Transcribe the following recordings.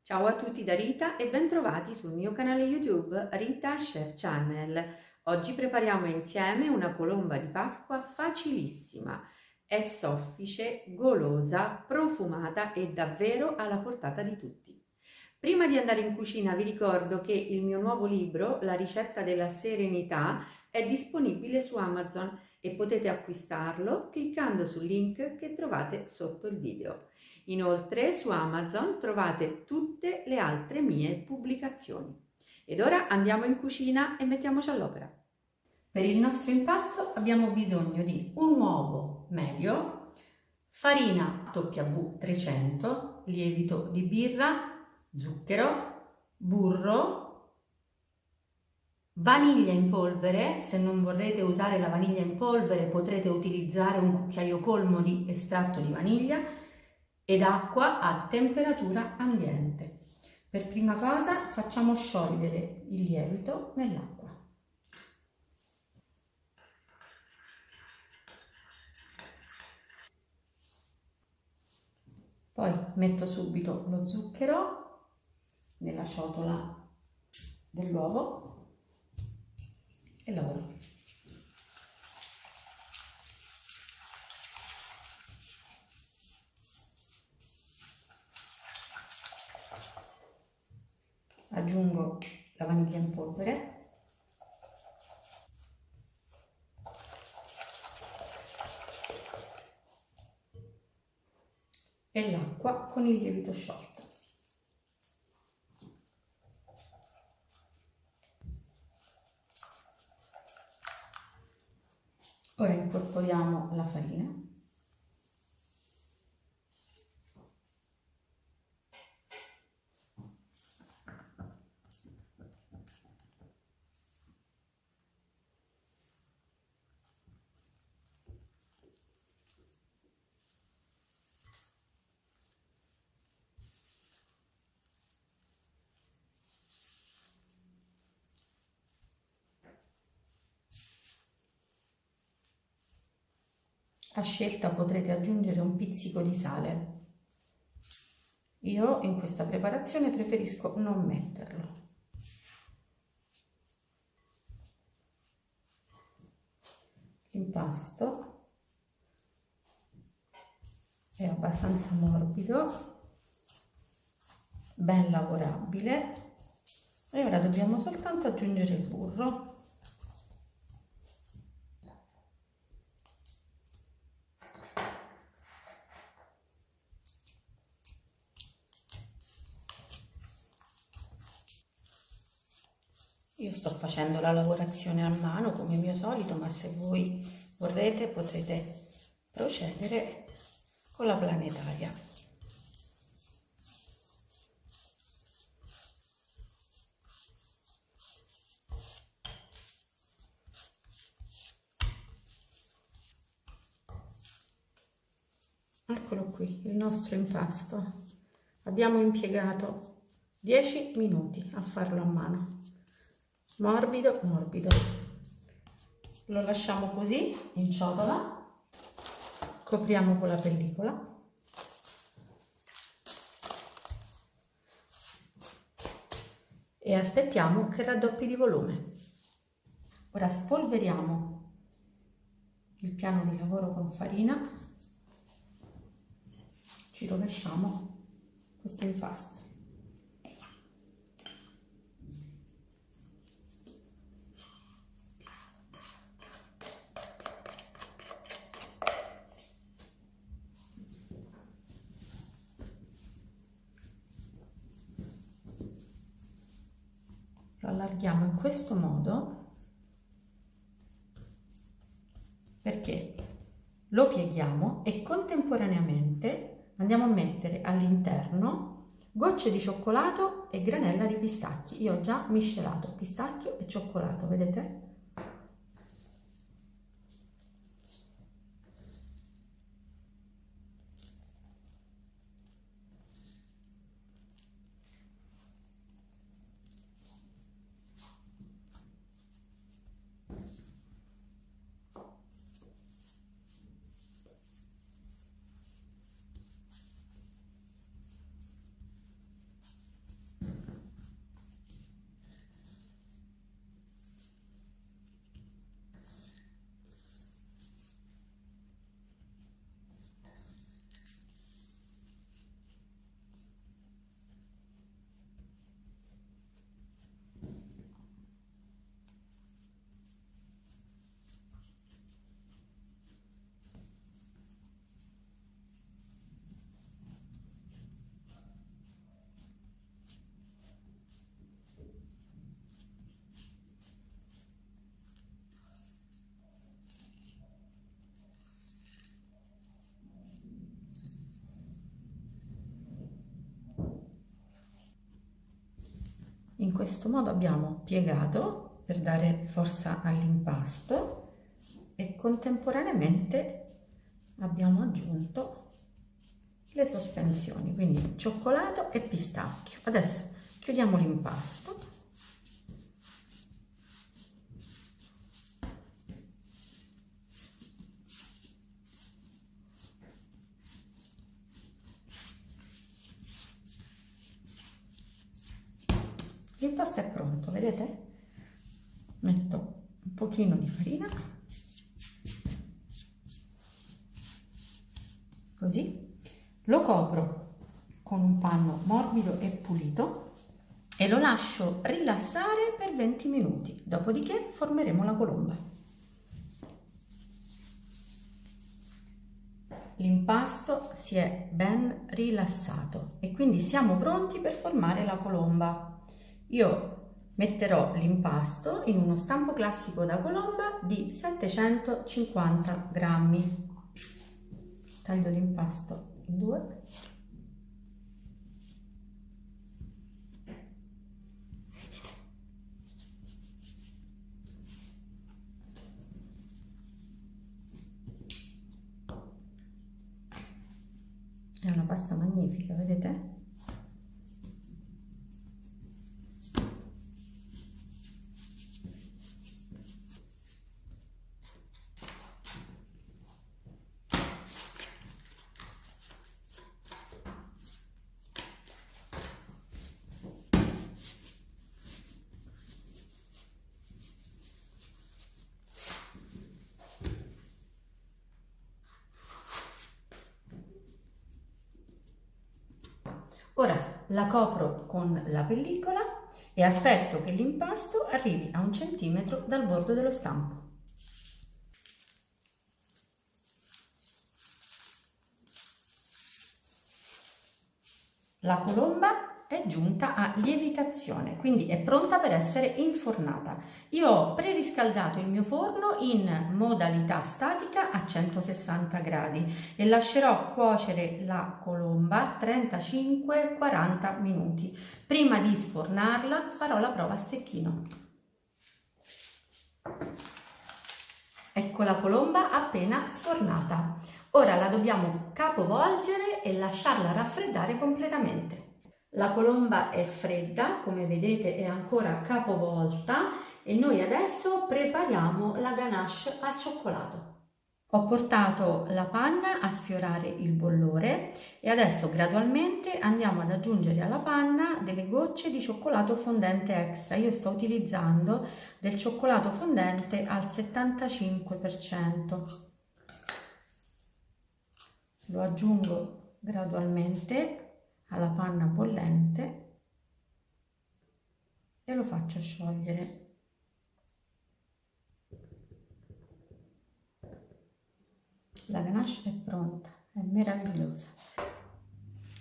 Ciao a tutti da Rita e bentrovati sul mio canale YouTube Rita Chef Channel. Oggi prepariamo insieme una colomba di Pasqua facilissima. È soffice, golosa, profumata e davvero alla portata di tutti. Prima di andare in cucina vi ricordo che il mio nuovo libro, La ricetta della serenità, è disponibile su Amazon e potete acquistarlo cliccando sul link che trovate sotto il video. Inoltre su Amazon trovate tutte le altre mie pubblicazioni. Ed ora andiamo in cucina e mettiamoci all'opera. Per il nostro impasto abbiamo bisogno di un uovo medio, farina W300, lievito di birra, zucchero, burro, vaniglia in polvere. Se non vorrete usare la vaniglia in polvere potrete utilizzare un cucchiaio colmo di estratto di vaniglia ed acqua a temperatura ambiente. Per prima cosa facciamo sciogliere il lievito nell'acqua. Poi metto subito lo zucchero nella ciotola dell'uovo e lavoro. Aggiungo la vaniglia in polvere e l'acqua con il lievito sciolto. Ora incorporiamo la farina. A scelta potrete aggiungere un pizzico di sale. Io in questa preparazione preferisco non metterlo. L'impasto è abbastanza morbido, ben lavorabile e ora dobbiamo soltanto aggiungere il burro. Io sto facendo la lavorazione a mano come mio solito, ma se voi vorrete potrete procedere con la planetaria. Eccolo qui, il nostro impasto. Abbiamo impiegato 10 minuti a farlo a mano. Morbido, morbido. Lo lasciamo così in ciotola, copriamo con la pellicola e aspettiamo che raddoppi di volume. Ora spolveriamo il piano di lavoro con farina, ci rovesciamo questo impasto. Lo allarghiamo in questo modo perché lo pieghiamo e contemporaneamente andiamo a mettere all'interno gocce di cioccolato e granella di pistacchi. Io ho già miscelato pistacchio e cioccolato, vedete? in questo modo abbiamo piegato per dare forza all'impasto e contemporaneamente abbiamo aggiunto le sospensioni, quindi cioccolato e pistacchio. Adesso chiudiamo l'impasto. L'impasto è pronto, vedete? Metto un pochino di farina, così, lo copro con un panno morbido e pulito e lo lascio rilassare per 20 minuti, dopodiché formeremo la colomba. L'impasto si è ben rilassato e quindi siamo pronti per formare la colomba. Io metterò l'impasto in uno stampo classico da colomba di 750 grammi. Taglio l'impasto in due. È una pasta magnifica, vedete? Ora la copro con la pellicola e aspetto che l'impasto arrivi a 1 centimetro dal bordo dello stampo. La colomba è giunta a lievitazione, quindi è pronta per essere infornata. Io ho preriscaldato il mio forno in modalità statica a 160 gradi e lascerò cuocere la colomba 35-40 minuti. Prima di sfornarla farò la prova a stecchino. Ecco la colomba appena sfornata. Ora la dobbiamo capovolgere e lasciarla raffreddare completamente. La colomba è fredda, come vedete è ancora capovolta e noi adesso prepariamo la ganache al cioccolato. Ho portato la panna a sfiorare il bollore e adesso gradualmente andiamo ad aggiungere alla panna delle gocce di cioccolato fondente extra. Io sto utilizzando del cioccolato fondente al 75%. Lo aggiungo gradualmente alla panna bollente e lo faccio sciogliere. La ganache è pronta, è meravigliosa.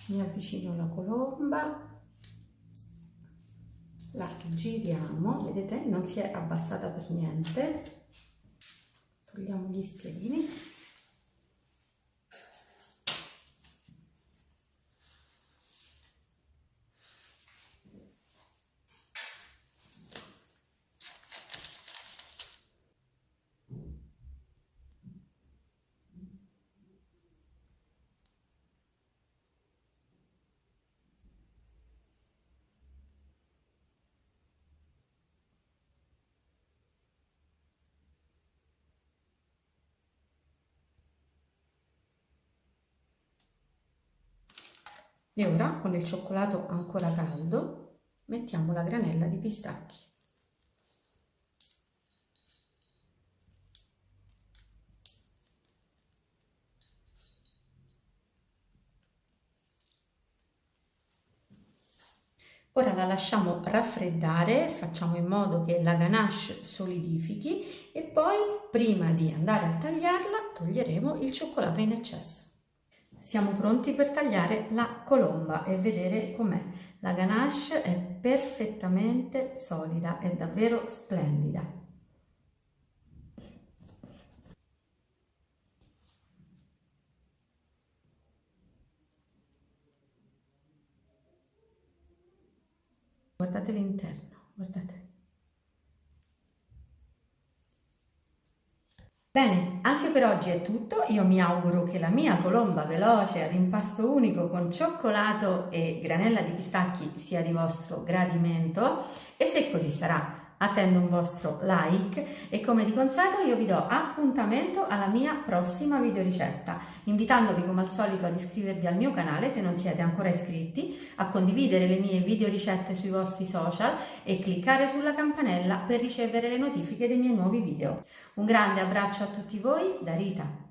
Mi avvicino alla colomba, la giriamo, vedete non si è abbassata per niente. Togliamo gli spiedini. E ora, con il cioccolato ancora caldo, mettiamo la granella di pistacchi. Ora la lasciamo raffreddare, facciamo in modo che la ganache solidifichi e poi, prima di andare a tagliarla, toglieremo il cioccolato in eccesso. Siamo pronti per tagliare la colomba e vedere com'è. La ganache è perfettamente solida, è davvero splendida. guardate l'interno, guardate. Bene, anche per oggi è tutto. Io mi auguro che la mia colomba veloce ad impasto unico con cioccolato e granella di pistacchi sia di vostro gradimento e se così sarà attendo un vostro like e come di consueto io vi do appuntamento alla mia prossima videoricetta, invitandovi come al solito ad iscrivervi al mio canale se non siete ancora iscritti, a condividere le mie videoricette sui vostri social e cliccare sulla campanella per ricevere le notifiche dei miei nuovi video. Un grande abbraccio a tutti voi da Rita.